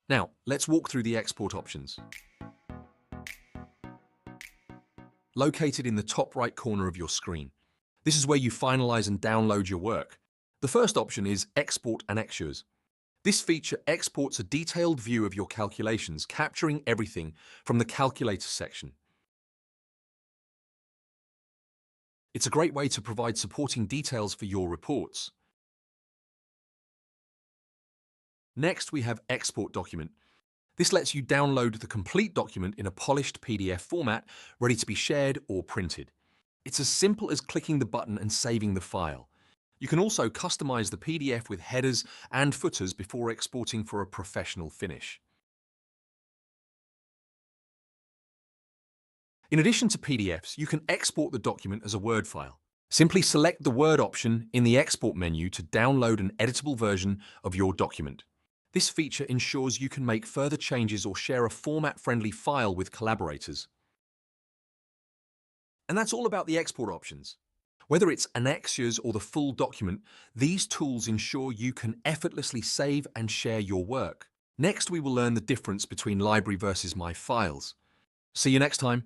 Now, let's walk through the export options. Located in the top right corner of your screen. This is where you finalize and download your work. The first option is Export Annexures. This feature exports a detailed view of your calculations, capturing everything from the Calculator section. It's a great way to provide supporting details for your reports. Next, we have Export Document. This lets you download the complete document in a polished PDF format, ready to be shared or printed. It's as simple as clicking the button and saving the file. You can also customize the PDF with headers and footers before exporting for a professional finish. In addition to PDFs, you can export the document as a Word file. Simply select the Word option in the Export menu to download an editable version of your document. This feature ensures you can make further changes or share a format-friendly file with collaborators. And that's all about the export options. Whether it's annexures or the full document, these tools ensure you can effortlessly save and share your work. Next, we will learn the difference between library versus My Files. See you next time.